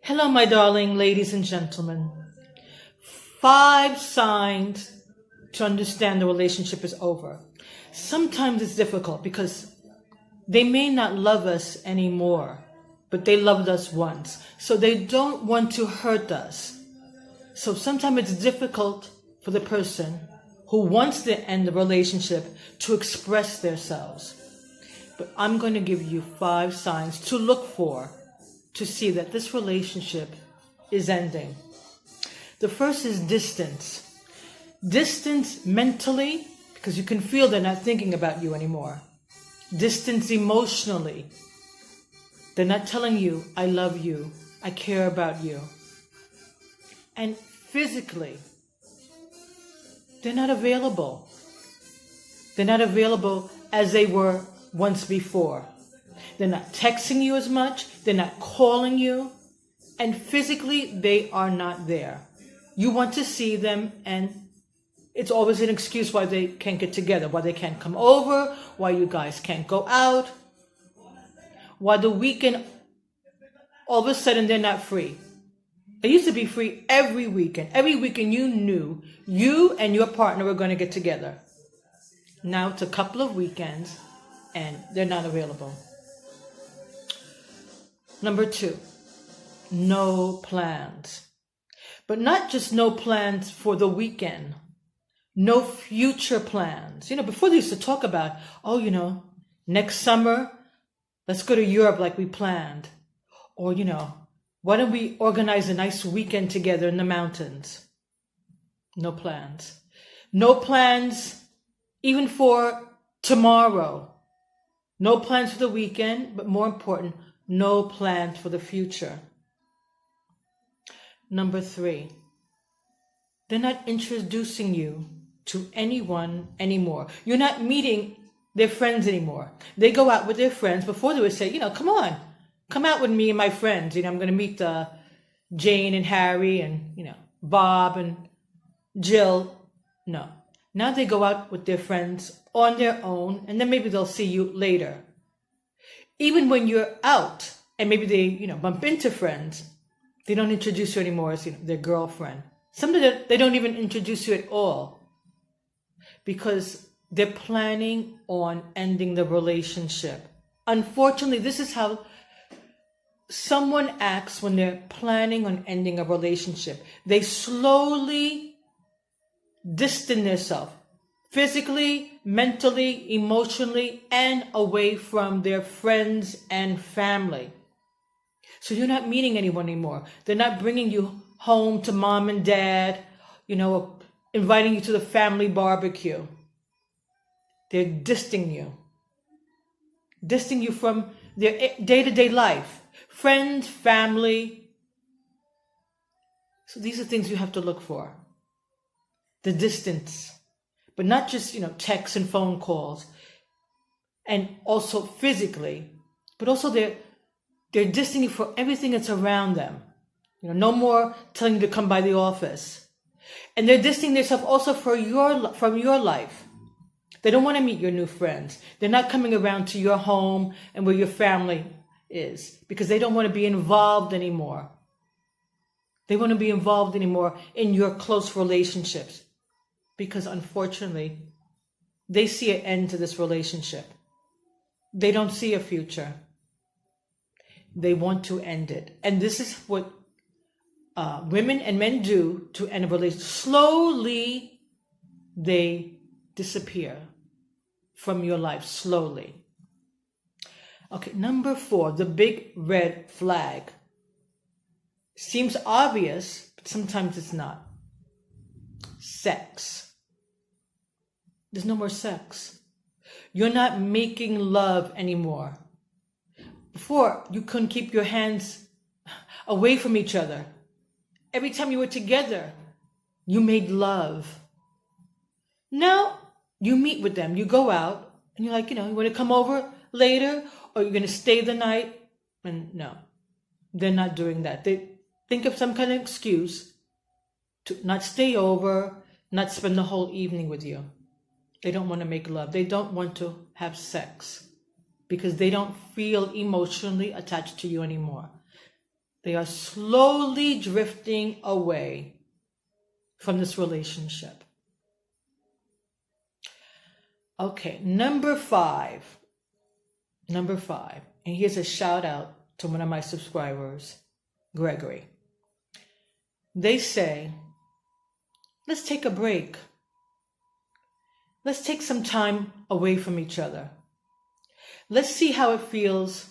Hello, my darling ladies and gentlemen. 5 signs to understand the relationship is over. Sometimes it's difficult because they may not love us anymore, but they loved us once. So they don't want to hurt us. So sometimes it's difficult for the person who wants to end the relationship to express themselves. But I'm going to give you 5 signs to look for to see that this relationship is ending. The first is distance. Distance mentally, because you can feel they're not thinking about you anymore. Distance emotionally. They're not telling you, I love you, I care about you. And physically, they're not available. They're not available as they were once before. They're not texting you as much. They're not calling you. And physically, they are not there. You want to see them, and it's always an excuse why they can't get together, why they can't come over, why you guys can't go out, why the weekend, all of a sudden, they're not free. They used to be free every weekend. Every weekend you knew you and your partner were going to get together. Now it's a couple of weekends, and they're not available. Number 2, no plans. But not just no plans for the weekend. No future plans. Before they used to talk about, next summer, let's go to Europe like we planned. Or, why don't we organize a nice weekend together in the mountains? No plans. No plans even for tomorrow. No plans for the weekend, but more important, no plans for the future. Number 3, they're not introducing you to anyone anymore. You're not meeting their friends anymore. They go out with their friends. Before they would say, come on, come out with me and my friends. I'm going to meet Jane and Harry and, Bob and Jill. No. Now they go out with their friends on their own, and then maybe they'll see you later. Even when you're out and maybe they, bump into friends, they don't introduce you anymore as, their girlfriend. Sometimes they don't even introduce you at all because they're planning on ending the relationship. Unfortunately, this is how someone acts when they're planning on ending a relationship. They slowly distance themselves physically, mentally, emotionally, and away from their friends and family. So you're not meeting anyone anymore. They're not bringing you home to mom and dad, inviting you to the family barbecue. They're distancing you from their day-to-day life, friends, family. So these are things you have to look for. The distance, but not just, texts and phone calls, and also physically, but also they're distancing you for everything that's around them. No more telling you to come by the office. And they're distancing themselves also from your life. They don't want to meet your new friends. They're not coming around to your home and where your family is because they don't want to be involved anymore. They want to be involved anymore in your close relationships because unfortunately, they see an end to this relationship. They don't see a future. They want to end it. And this is what women and men do to end a relationship. Slowly, they disappear from your life, slowly. Okay, number 4, the big red flag. Seems obvious, but sometimes it's not. Sex. There's no more sex. You're not making love anymore. Before, you couldn't keep your hands away from each other. Every time you were together, you made love. Now, you meet with them. You go out, and you're like, you want to come over later? Or you're going to stay the night? And no, they're not doing that. They think of some kind of excuse to not stay over, not spend the whole evening with you. They don't want to make love. They don't want to have sex because they don't feel emotionally attached to you anymore. They are slowly drifting away from this relationship. Okay, number five. And here's a shout out to one of my subscribers, Gregory. They say, let's take a break. Let's take some time away from each other. Let's see how it feels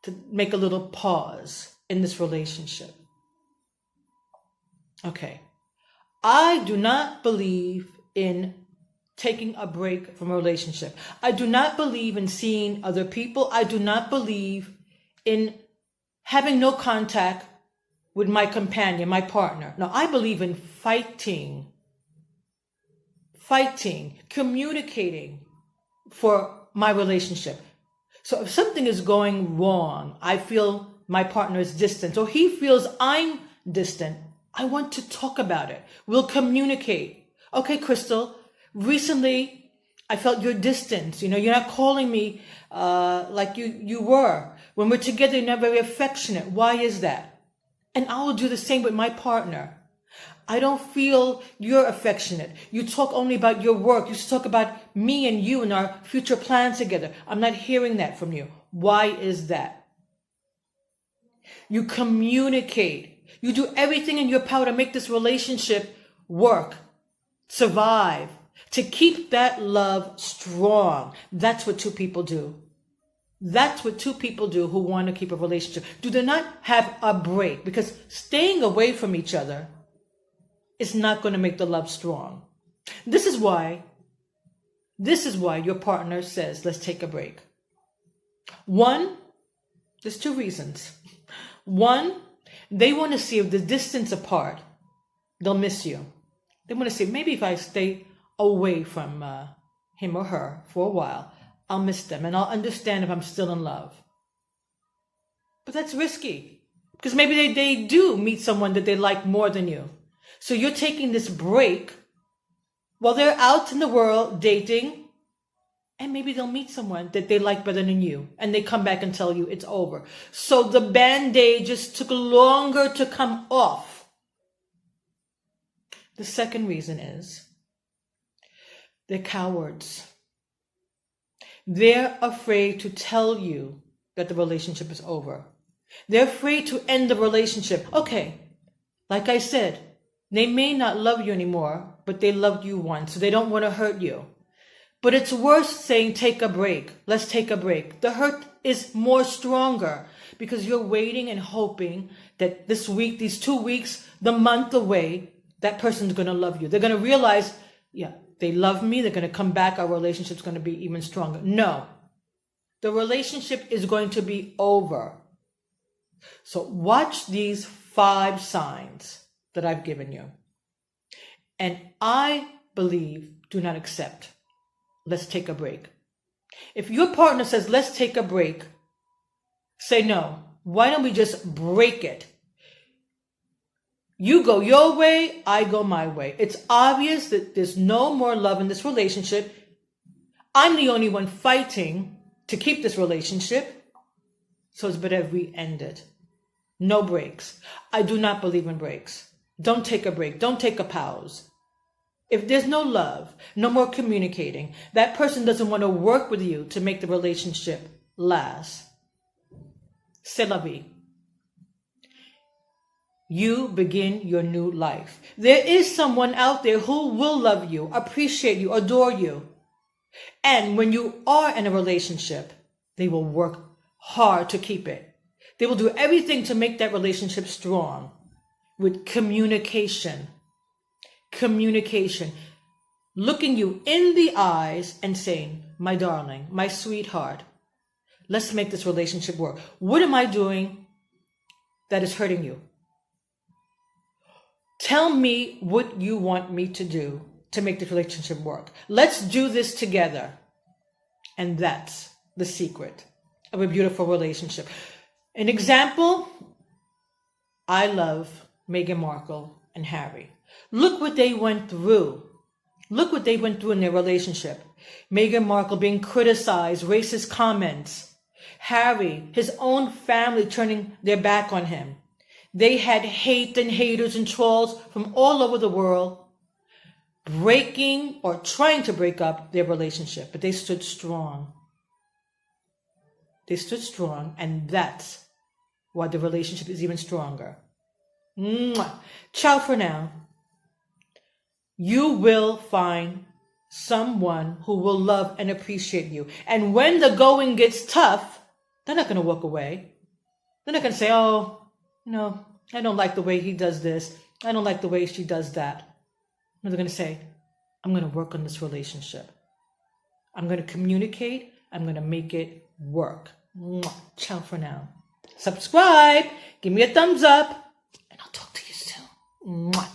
to make a little pause in this relationship. Okay. I do not believe in taking a break from a relationship. I do not believe in seeing other people. I do not believe in having no contact with my companion, my partner. No, I believe in fighting, communicating for my relationship. So if something is going wrong, I feel my partner is distant, or he feels I'm distant, I want to talk about it. We'll communicate. Okay, Crystal, recently I felt your distance. You're not calling me like you were. When we're together, you're not very affectionate. Why is that? And I will do the same with my partner. I don't feel you're affectionate. You talk only about your work. You talk about me and you and our future plans together. I'm not hearing that from you. Why is that? You communicate. You do everything in your power to make this relationship work, survive, to keep that love strong. That's what two people do. That's what two people do who want to keep a relationship. Do they not have a break? Because staying away from each other is not going to make the love strong. This is why your partner says, let's take a break. One, there's two reasons. One, they want to see if the distance apart, they'll miss you. They want to see, maybe if I stay away from him or her for a while, I'll miss them and I'll understand if I'm still in love. But that's risky because maybe they do meet someone that they like more than you. So you're taking this break while they're out in the world dating, and maybe they'll meet someone that they like better than you, and they come back and tell you it's over. So the Band-Aid just took longer to come off. The second reason is they're cowards. They're afraid to tell you that the relationship is over. They're afraid to end the relationship. Okay, like I said, they may not love you anymore, but they loved you once, so they don't want to hurt you. But it's worse saying, take a break. Let's take a break. The hurt is more stronger because you're waiting and hoping that this week, these 2 weeks, the month away, that person's going to love you. They're going to realize, yeah, they love me. They're going to come back. Our relationship's going to be even stronger. No, the relationship is going to be over. So watch these 5 signs that I've given you. And I believe, do not accept. Let's take a break. If your partner says, let's take a break, say no. Why don't we just break it? You go your way, I go my way. It's obvious that there's no more love in this relationship. I'm the only one fighting to keep this relationship. So it's better if we end it. No breaks. I do not believe in breaks. Don't take a break. Don't take a pause. If there's no love, no more communicating, that person doesn't want to work with you to make the relationship last. C'est la vie. You begin your new life. There is someone out there who will love you, appreciate you, adore you. And when you are in a relationship, they will work hard to keep it. They will do everything to make that relationship strong with communication. Communication. Looking you in the eyes and saying, my darling, my sweetheart, let's make this relationship work. What am I doing that is hurting you? Tell me what you want me to do to make this relationship work. Let's do this together. And that's the secret of a beautiful relationship. An example, I love Meghan Markle and Harry. Look what they went through. Look what they went through in their relationship. Meghan Markle being criticized, racist comments. Harry, his own family turning their back on him. They had hate and haters and trolls from all over the world breaking or trying to break up their relationship, but they stood strong. They stood strong, and that's why the relationship is even stronger. Mwah. Ciao for now. You will find someone who will love and appreciate you. And when the going gets tough, they're not going to walk away. They're not going to say, oh, I don't like the way he does this. I don't like the way she does that. No, they're going to say, I'm going to work on this relationship. I'm going to communicate. I'm going to make it work. Mwah. Ciao for now. Subscribe. Give me a thumbs up. And I'll talk to you soon. Mwah.